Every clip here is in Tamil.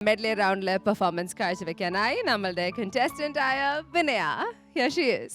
മെഡ്ലി റൗണ്ടിലെ പെർഫോമൻസ് കാഴ്ചവെക്കാനായി നമ്മളുടെ കണ്ടസ്റ്റന്റ് ആയ വിനയ. Here she is.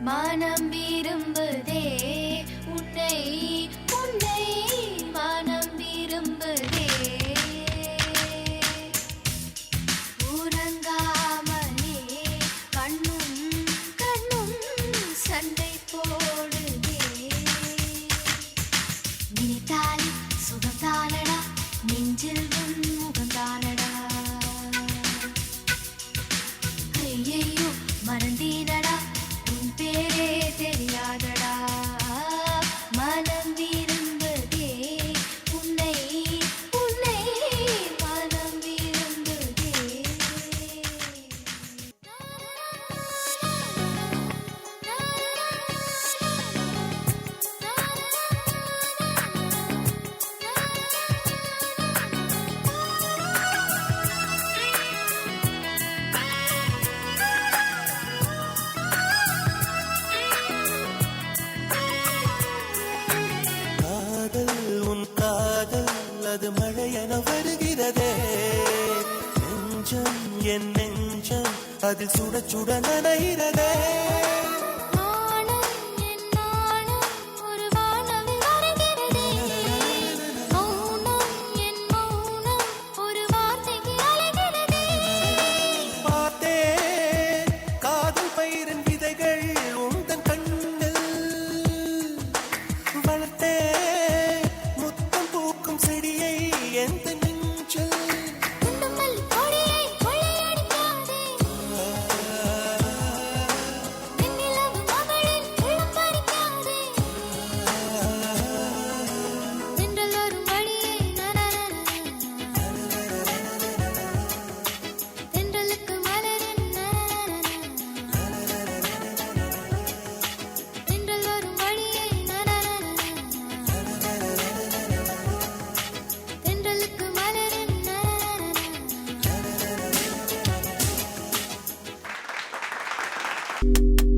மானம் விரும்புதே உன்னை உன்னை மானம் விரும்புதே உறங்காமலே கண்ணும் கண்ணும் சண்டை போடுதே நினைத்தாலே சுகம் தானடா நெஞ்சில் உன் முகம் தானடா ஐயையோ மறந்தீனடா பேரே தெரியாதடா மனம் விரும்புதே உன்னை உன்னை மனம் விரும்புதே. அது மழையென வருகிறதே நெஞ்சம் என் நெஞ்சம் அதில் சுட சுட நனைகிறதே காதல் பயிரின் விதைகள் உந்தன் கண்ணில் வளர்த்தே செடியை எந்த நெஞ்சில் you